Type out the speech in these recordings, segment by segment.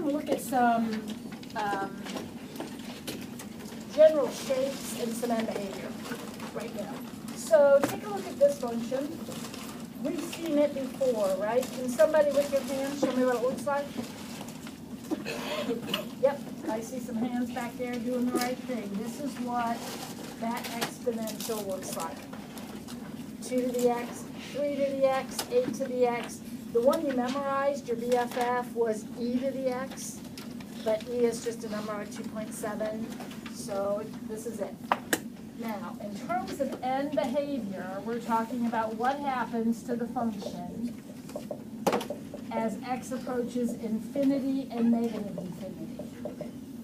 going to look at some general shapes and some end behavior right now. So take a look at this function. We've seen it before, right? Can somebody with your hand show me what it looks like? Yep, I see some hands back there doing the right thing. This is what that exponential looks like. 2 to the x, 3 to the x, 8 to the x. The one you memorized, your BFF, was e to the x, but e is just a number of 2.7, so this is it. Now, in terms of end behavior, we're talking about what happens to the function as x approaches infinity and negative infinity.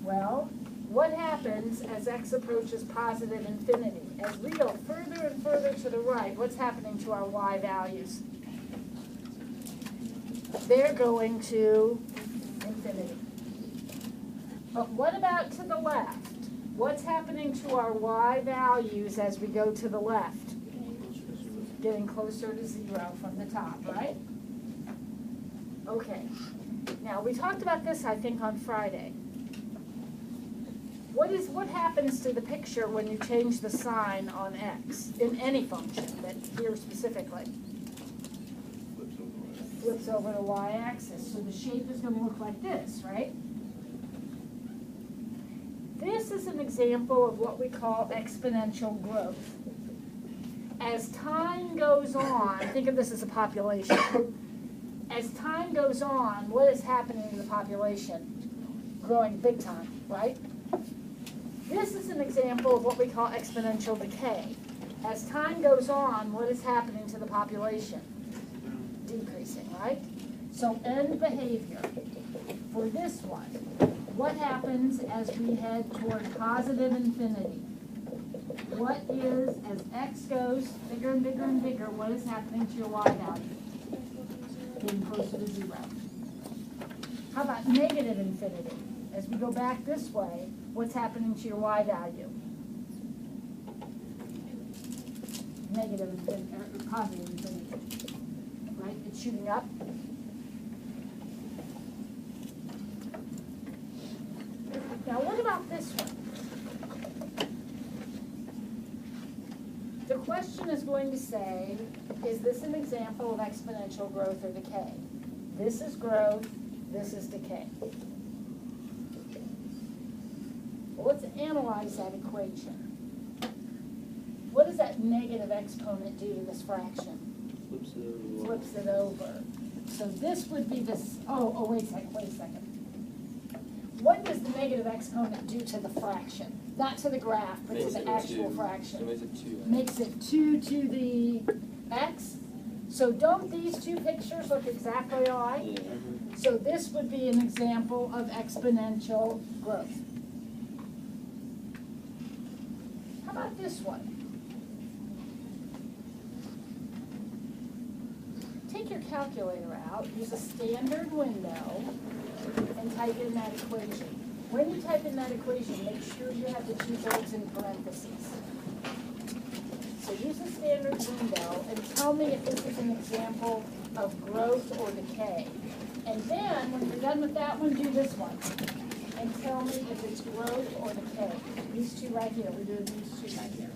Well, what happens as x approaches positive infinity? As we go further and further to the right, what's happening to our y values? They're going to infinity. But what about to the left? What's happening to our y values as we go to the left? Getting closer to 0 from the top, right? Okay. Now, we talked about this, I think, on Friday. What happens to the picture when you change the sign on x in any function, but here specifically? Flips over the y-axis. So the shape is going to look like this, right? This is an example of what we call exponential growth. As time goes on, think of this as a population. As time goes on, what is happening to the population? Growing big time, right? This is an example of what we call exponential decay. As time goes on, what is happening to the population? Decreasing, right? So end behavior for this one. What happens as we head toward positive infinity? What is, as x goes bigger and bigger and bigger, what is happening to your y value? Getting closer to 0. How about negative infinity? As we go back this way, what's happening to your y value? Negative infinity, or positive infinity. Right? It's shooting up. Now, what about this one? The question is going to say, is this an example of exponential growth or decay? This is growth, this is decay. Well, let's analyze that equation. What does that negative exponent do to this fraction? Flips it over. So this would be this, wait a second. What does the negative exponent do to the fraction? Not to the graph, but to the actual fraction. Makes it 2 to the x. So don't these two pictures look exactly alike? Yeah. So this would be an example of exponential growth. How about this one? Take your calculator out, use a standard window, and type in that equation. When you type in that equation, make sure you have the two words in parentheses. So use a standard window and tell me if this is an example of growth or decay. And then, when you're done with that one, do this one. And tell me if it's growth or decay. These two right here. We're doing these two right here.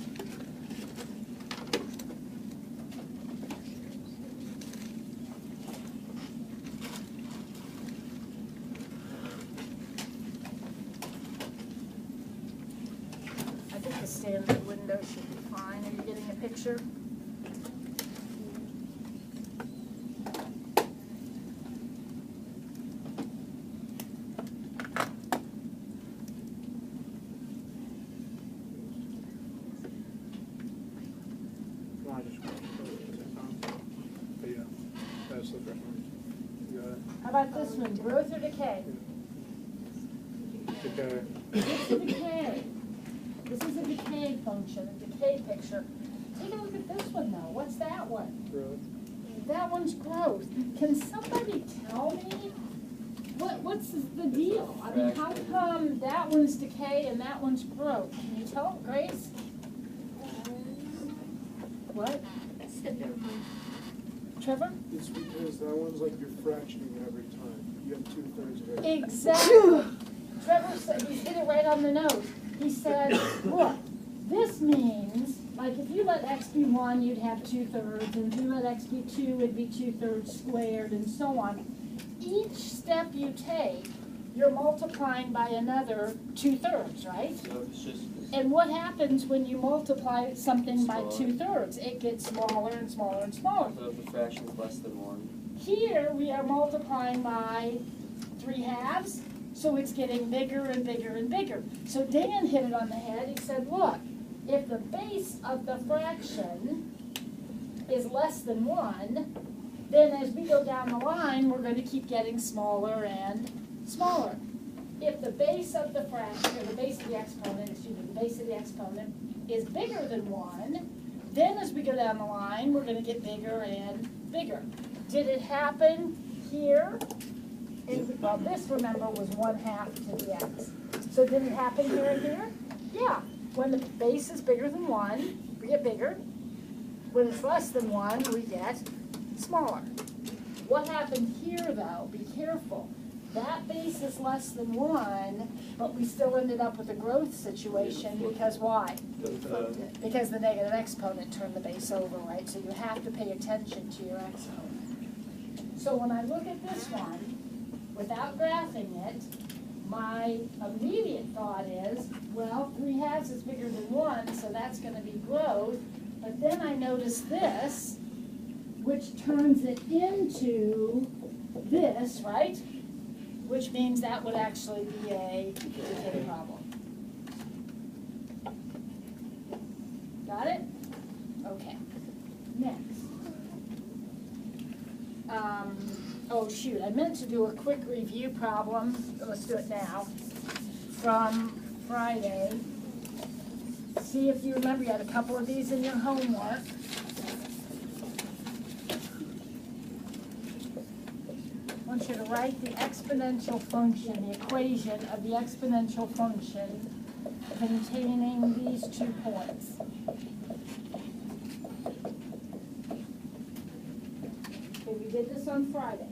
Standard window should be fine. Are you getting a picture? How about this one? Growth or decay? Decay. It's a decay. This is a decay function, a decay picture. Take a look at this one, though. What's that one? Growth. That one's growth. Can somebody tell me what's the deal? I mean, how come that one's decay and that one's growth? Can you tell, Grace? What? I said never mind. Trevor? It's because that one's like you're fractioning every time. You you have 2/3 of it. Exactly. Trevor said, he hit it right on the nose. He said, look, this means, like if you let x be 1, you'd have 2/3, and if you let x be 2, it'd be 2/3 squared, and so on. Each step you take, you're multiplying by another 2/3, right? So it's just, And what happens when you multiply something by 2/3? It gets smaller and smaller and smaller. so if the fraction is less than 1. Here, we are multiplying by 3/2, so it's getting bigger and bigger and bigger. So Dan hit it on the head. He said, look, if the base of the fraction is less than 1, then as we go down the line, we're going to keep getting smaller and smaller. If the base of the fraction, or the base of the exponent, the base of the exponent is bigger than 1, then as we go down the line, we're going to get bigger and bigger. Did it happen here? Well, this, remember, was 1/2 to the x. So did it happen here and here? Yeah. When the base is bigger than 1, we get bigger. When it's less than 1, we get smaller. What happened here, though? Be careful. That base is less than 1, but we still ended up with a growth situation because why? Because the negative exponent turned the base over, right? So you have to pay attention to your exponent. So when I look at this one, without graphing it, my immediate thought is, well, 3/2 is bigger than 1, so that's going to be growth. But then I notice this, which turns it into this, right? Which means that would actually be a decay problem. Got it? Okay. Next. Oh shoot, I meant to do a quick review problem. Let's do it now. From Friday. See if you remember, you had a couple of these in your homework. I want you to write the exponential function, the equation of the exponential function containing these 2 points. Okay, we did this on Friday.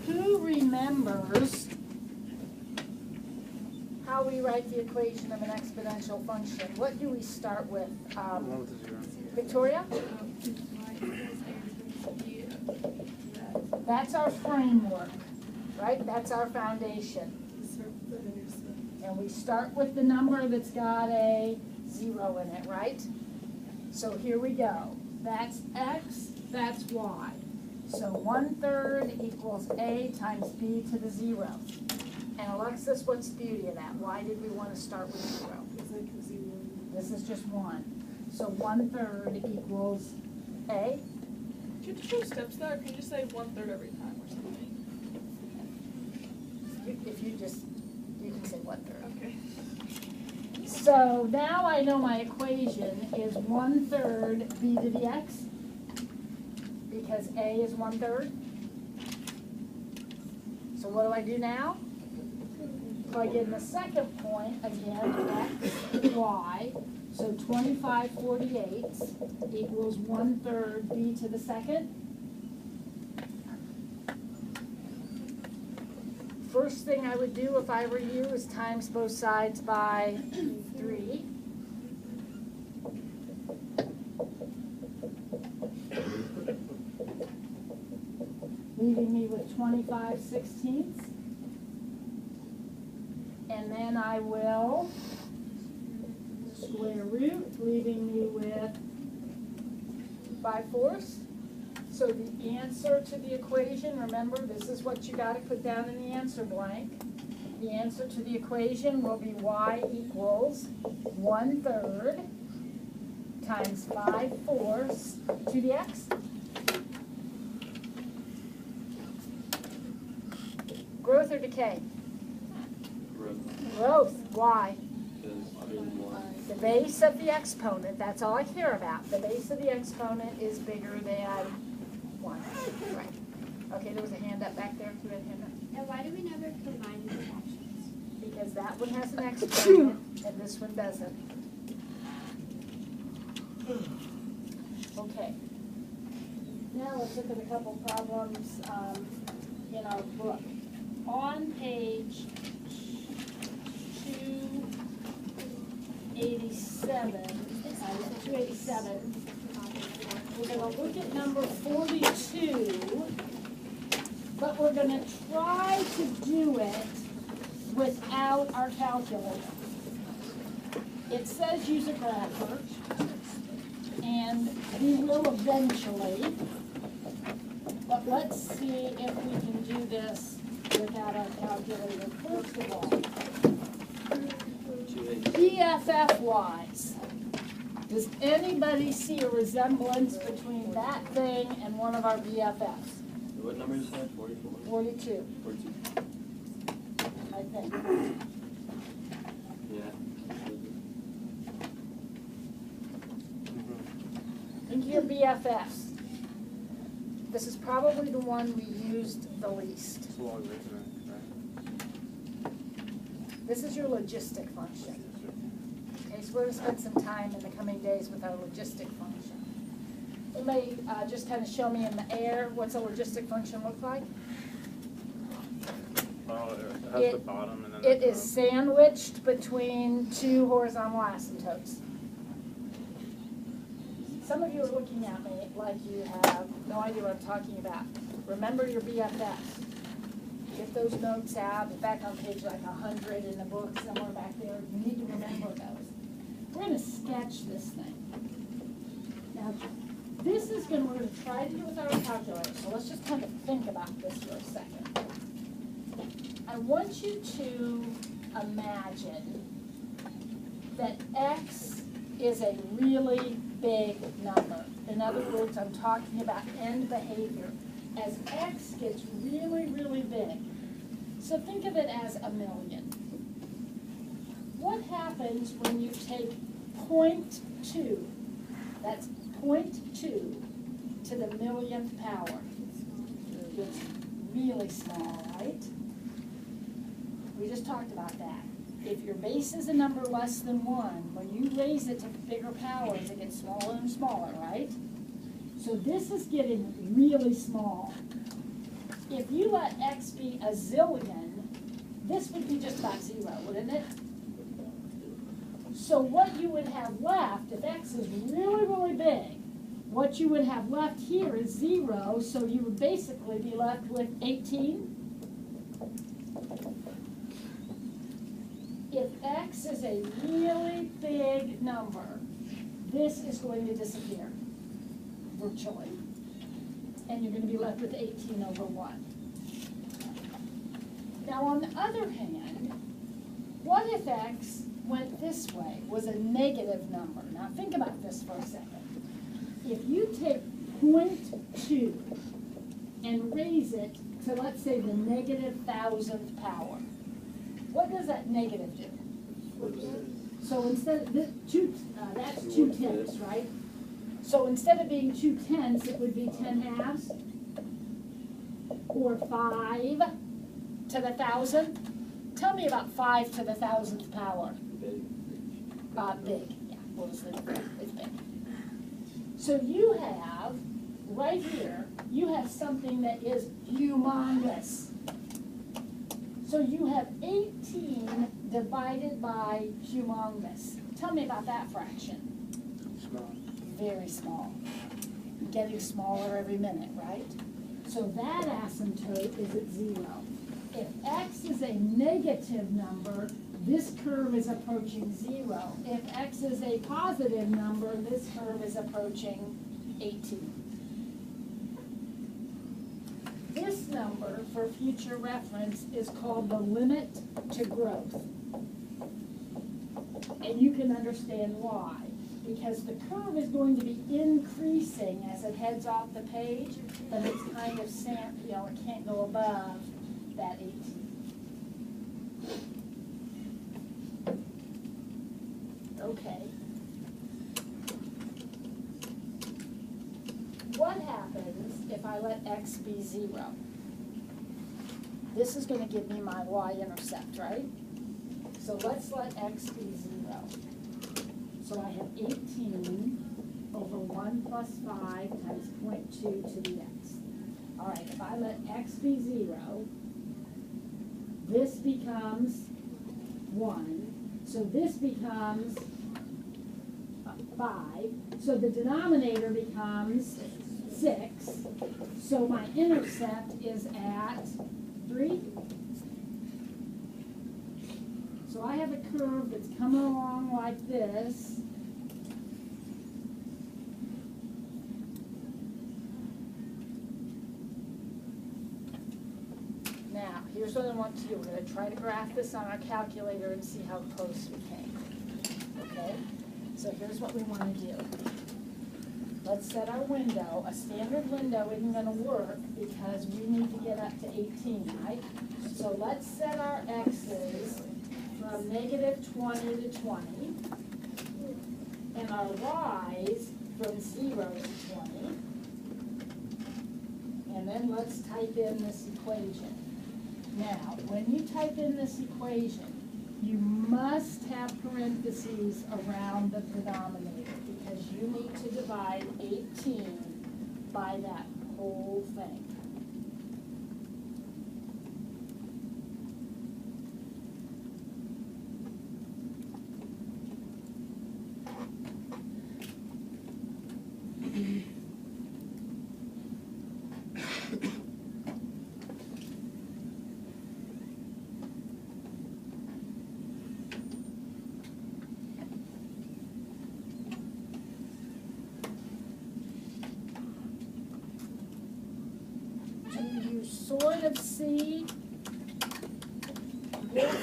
Who remembers how we write the equation of an exponential function? What do we start with? Victoria? That's our framework, right? That's our foundation. And we start with the number that's got a 0 in it, right? So here we go. That's x, that's y. So 1/3 equals a times b to the 0. And Alexis, what's the beauty of that? Why did we want to start with 0? This is just 1. So 1/3 equals a. Do you have to show steps there, or can you just say 1/3 every time or something? If you can say 1/3. Okay. So now I know my equation is 1/3 b to the x, because a is 1/3. So what do I do now? Plug in the second point again, x, y. So 25/48 equals 1/3 b to the second. First thing I would do if I were you is times both sides by 3. Leaving me with 25/16. And then I will square root, leaving me with 5/4. So the answer to the equation, remember, this is what you got to put down in the answer blank. The answer to the equation will be y equals 1/3 times 5/4 to the x. Growth or decay? Growth. Why? The base of the exponent, that's all I care about. The base of the exponent is bigger than 1. Right. Okay, there was a hand up back there. Who had a hand up? And why do we never combine the fractions? Because that one has an exponent and this one doesn't. Okay. Now now, let's look at a couple problems in our book. On page 287, we're going to look at number 42, but we're going to try to do it without our calculator. It says use a grapher, and we will eventually, but let's see if we can do this without our calculator. First of all, BFF-wise, does anybody see a resemblance between that thing and one of our BFFs? What number is that? 44? 42, 42. I think. Yeah. Think of your BFFs. This is probably the one we used the least. It's a logarithm, right? This is your logistic function. Okay, so we're going to spend some time in the coming days with our logistic function. Anybody just kind of show me in the air what's a logistic function look like? Oh, it has the bottom and then It the is sandwiched between two horizontal asymptotes. Some of you are looking at me like you have no idea what I'm talking about. Remember your BFFs. Get those notes out. They're back on page like 100 in the book, somewhere back there. You need to remember those. We're going to sketch this thing. Now, this is we're going to try to do with our calculator. So let's just kind of think about this for a second. I want you to imagine that x is a really big number. In other words, I'm talking about end behavior. As x gets really, really big, so think of it as 1,000,000. What happens when you take 0.2, that's 0.2 to the 1,000,000th power? It's really small, right? We just talked about that. If your base is a number less than 1, when you raise it to bigger powers, it gets smaller and smaller, right? So this is getting really small. If you let x be a zillion, this would be just about 0, wouldn't it? So what you would have left, if x is really, really big, what you would have left here is 0, so you would basically be left with 18. If x is a really big number, this is going to disappear, virtually. And you're going to be left with 18 over 1. Now, on the other hand, what if x went this way, was a negative number? Now, think about this for a second. If you take 0.2 and raise it to, let's say, the -1000th power, what does that negative do? So instead of this, that's 2 tenths, right? So instead of being 2 tenths, it would be 10 halves, or 5 to the 1,000th. Tell me about 5 to the 1,000th power. Big. Big, yeah, we'll just leave it there, it's big. So you have, right here, you have something that is humongous. So you have 18 divided by humongous. Tell me about that fraction. small. Very small. Getting smaller every minute, right? So that asymptote is at 0. If x is a negative number, this curve is approaching 0. If x is a positive number, this curve is approaching 18. This number, for future reference, is called the limit to growth. And you can understand why. Because the curve is going to be increasing as it heads off the page, but it's kind of, it can't go above that 18. Okay. What happens if I let x be 0? This is going to give me my y-intercept, right? So let's let x be 0. So I have 18 over 1 plus 5 times 0.2 to the x. All right, if I let x be 0, this becomes 1. So this becomes 5. So the denominator becomes 6. So my intercept is at 3. So I have a curve that's coming along like this. Now, here's what I want to do. We're going to try to graph this on our calculator and see how close we came. Okay? So here's what we want to do. Let's set our window. A standard window isn't going to work because we need to get up to 18, right? So let's set our x's from negative 20 to 20, and our y's from 0 to 20. And then let's type in this equation. Now, when you type in this equation, you must have parentheses around the denominator because you need to divide 18 by that whole thing. Sort of see this.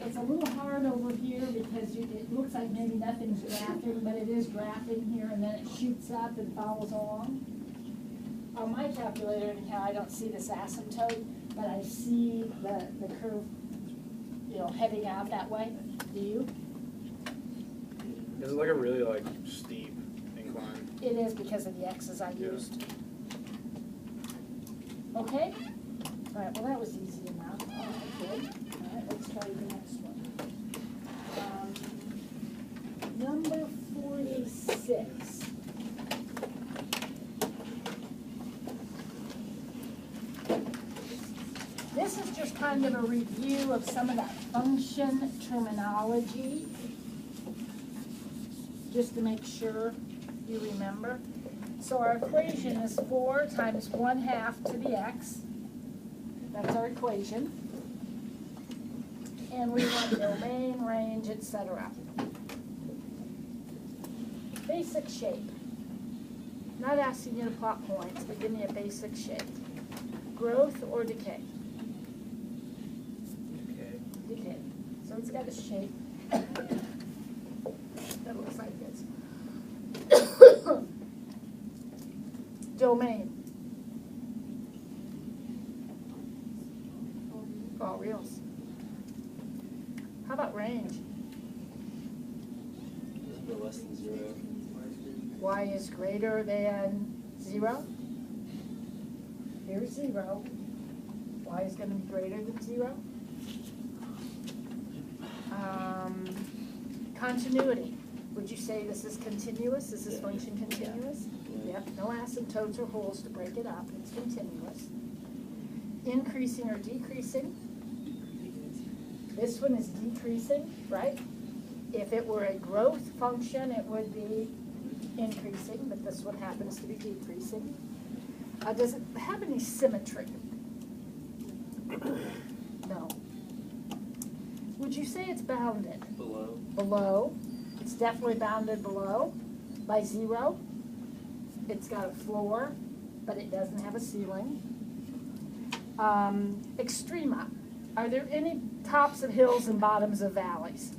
It's a little hard over here because it looks like maybe nothing's graphing, but it is graphing here, and then it shoots up and follows along. On my calculator, anyhow, I don't see this asymptote, but I see the curve, heading out that way. Do you? Is it like a really steep incline? It is because of the x's I used. Okay? All right, well, that was easy enough. All right, good. All right, let's try the next one. Number 46. This is just kind of a review of some of that function terminology, just to make sure you remember. So our equation is 4 times 1/2 to the x. That's our equation. And we want domain, range, etc. Basic shape. Not asking you to plot points, but give me a basic shape. Growth or decay? Okay. Decay. So it's got a shape that looks like this. Domain. Oh, reals. How about range? It's less than 0. Y is greater than 0. Here's 0. Y is going to be greater than 0. Continuity. Would you say this is continuous? Is this function continuous? Yep, no asymptotes or holes to break it up. It's continuous. Increasing or decreasing? This one is decreasing, right? If it were a growth function, it would be increasing, but this one happens to be decreasing. Does it have any symmetry? No. Would you say it's bounded? Below. Below. It's definitely bounded below by 0. It's got a floor, but it doesn't have a ceiling. Extrema. Are there any tops of hills and bottoms of valleys?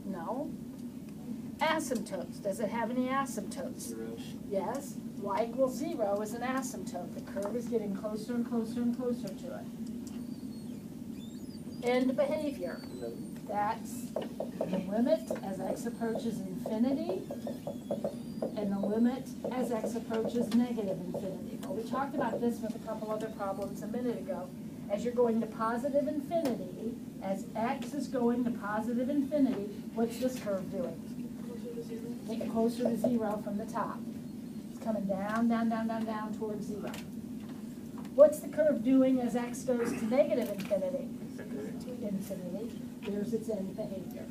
No. Asymptotes. Does it have any asymptotes? 0. Yes. Y equals 0 is an asymptote. The curve is getting closer and closer and closer to it. End behavior. That's the limit as x approaches infinity and the limit as x approaches negative infinity. Well, we talked about this with a couple other problems a minute ago. As you're going to positive infinity, as x is going to positive infinity, what's this curve doing? Closer to 0. getting closer to zero from the top. It's coming down, down, down, down, down towards zero. What's the curve doing as x goes to negative infinity? Infinity. There's its end behavior.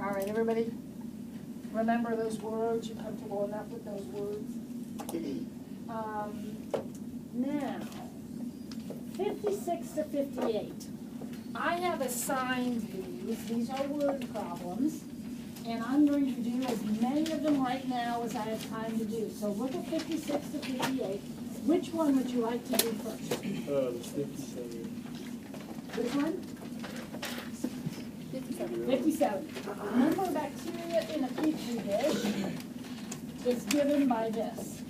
All right, everybody, remember those words. You're comfortable enough with those words? Now, 56 to 58. I have assigned these. These are word problems. And I'm going to do as many of them right now as I have time to do. So look at 56 to 58. Which one would you like to do first? The 57. Which one? 57. Remember, bacteria in a petri dish is given by this.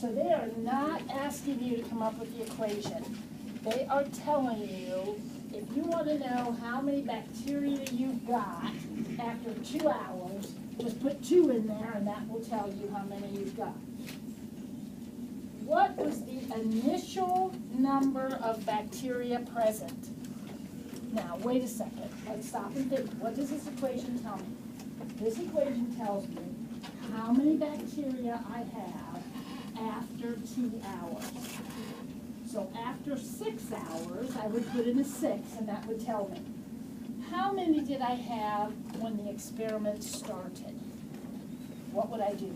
So they are not asking you to come up with the equation. They are telling you, if you want to know how many bacteria you've got after 2 hours, just put 2 in there and that will tell you how many you've got. What was the initial number of bacteria present? Now, wait a second. Let's stop and think. What does this equation tell me? This equation tells me how many bacteria I have after 2 hours. So after 6 hours, I would put in a 6, and that would tell me. How many did I have when the experiment started? What would I do?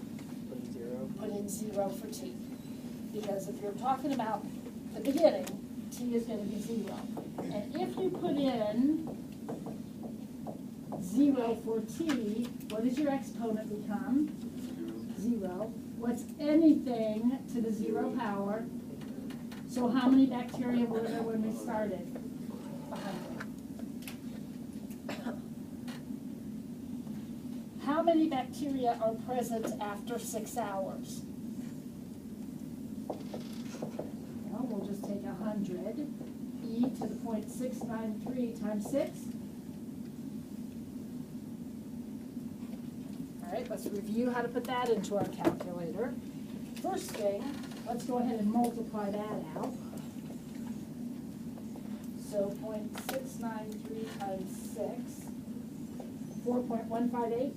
Put 0. Put in 0 for t. Because if you're talking about the beginning, t is going to be 0. And if you put in 0 for t, what does your exponent become? 0. What's anything to the 0 power? So how many bacteria were there when we started? 100. How many bacteria are present after 6 hours? Well, we'll just take 100. E to the 0.693 times 6. All right, let's review how to put that into our calculator. First thing, let's go ahead and multiply that out. So 0.693 times 6, 4.158.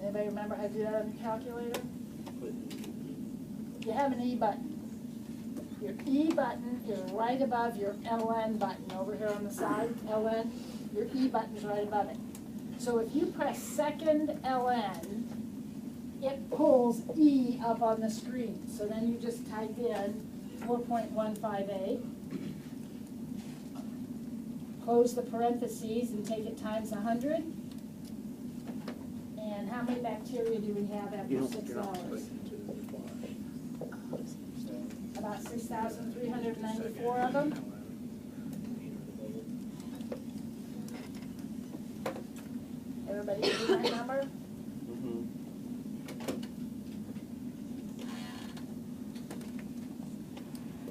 Anybody remember how to do that on your calculator? You have an E button. Your E button is right above your LN button over here on the side, LN. Your E button is right above it. So if you press second LN, it pulls E up on the screen. So then you just type in 4.158, close the parentheses and take it times 100. And how many bacteria do we have after 6 hours? About 6,394 of them. Everybody see that number? Mm-hmm.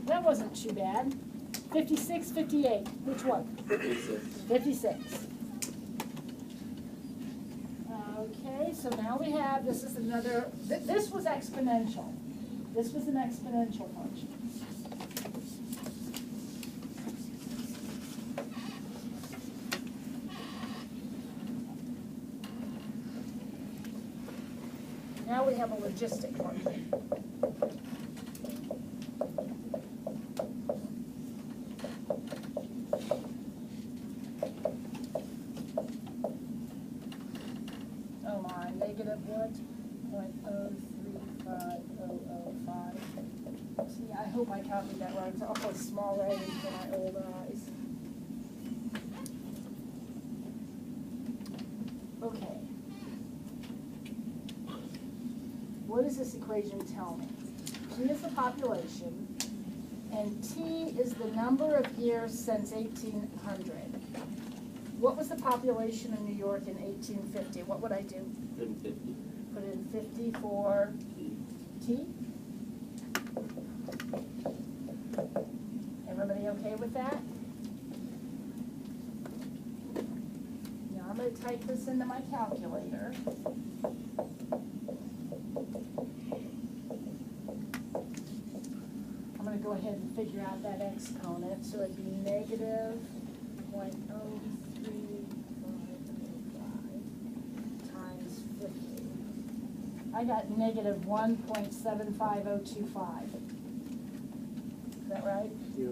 That wasn't too bad. 56, 58. Which one? 56. 56. Okay, so now we have, this is another, this was exponential. This was an exponential function. Now we have a logistic function. Oh my, negative what? 0.035005. See, I hope I copied that right. It's awfully small writing for my old eyes. Okay. What does this equation tell me? T is the population, and T is the number of years since 1800. What was the population in New York in 1850? What would I do? Put in 50. Put in 50 for T? Everybody okay with that? Now I'm going to type this into my calculator. ahead and figure out that exponent, so it'd be negative 0.03505 times 50. I got negative 1.75025. Is that right? Yeah.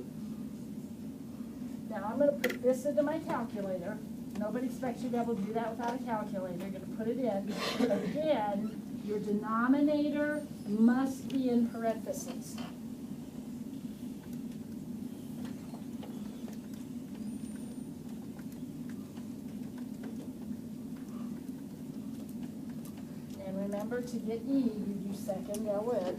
Now I'm gonna put this into my calculator. Nobody expects you to be able to do that without a calculator. You're gonna put it in. But again, your denominator must be in parentheses. And remember, to get E, you do second LN.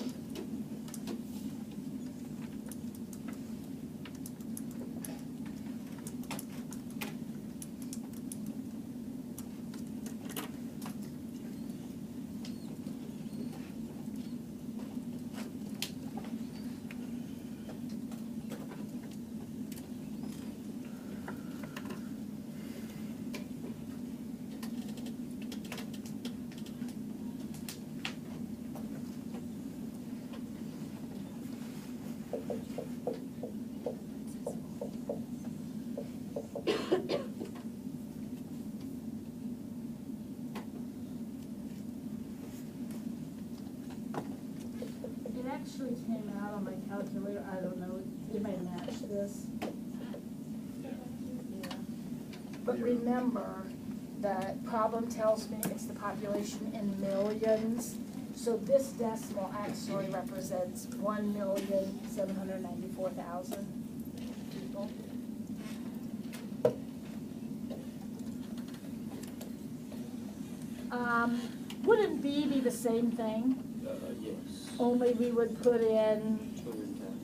It actually came out on my calculator, I don't know, it may match this. Yeah. But remember, the problem tells me it's the population in millions. So this decimal actually represents 1,794,000 people. Wouldn't B be the same thing? Yes. Only we would put in, 210.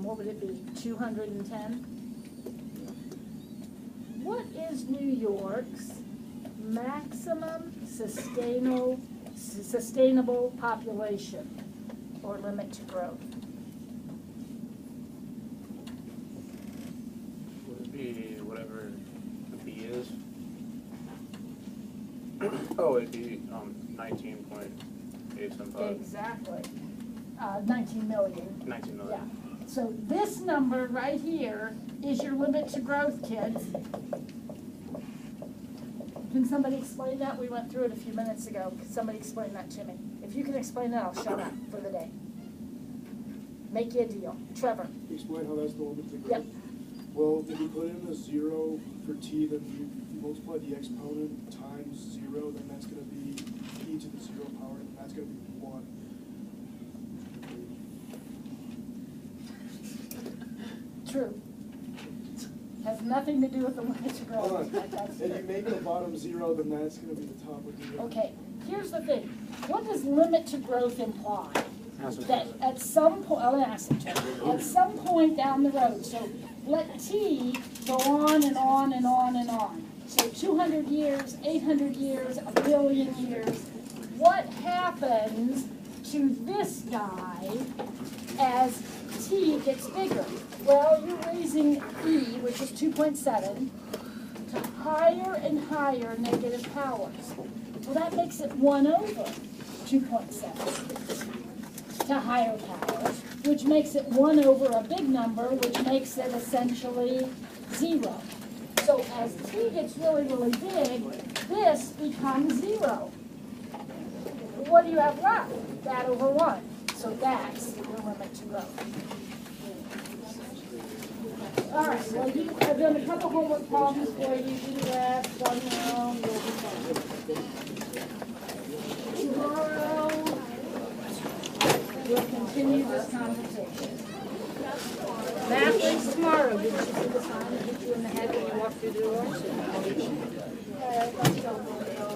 what would it be, 210? Yeah. What is New York's maximum sustainable population or limit to growth? Would it be whatever the B is? Oh, it'd be 19.875. Exactly. 19 million. 19 million. Yeah. So this number right here is your limit to growth, kids. Can somebody explain that? We went through it a few minutes ago. Can somebody explain that to me? If you can explain it, I'll shut up for the day. Make you a deal. Trevor. Explain how that's the limit to growth. Yep. Well, if you put in a 0 for t, then you multiply the exponent times 0, then that's going to be e to the 0 power, and that's going to be 1. True. Has nothing to do with the limit to Hold growth. on. That's If you make the bottom 0, then that's going to be the top of the Okay, here's the thing. What does limit to growth imply? That's what That at some point, I'll ask you, at some point down the road, so let T go on and on and on and on. So 200 years, 800 years, a billion years. What happens to this guy as T gets bigger? Well, you're raising E, which is 2.7, to higher and higher negative powers. Well, that makes it 1 over 2.7 to higher powers, which makes it 1 over a big number, which makes it essentially 0. So as T gets really, really big, this becomes 0. What do you have left? That over 1. So that's your limit to growth. All right, well, I've done a couple homework problems for you. Do that, one round, you'll be fine. Tomorrow, we'll continue this conversation. Math is tomorrow. Did you see the sign that hit you in the head when you walked through the door?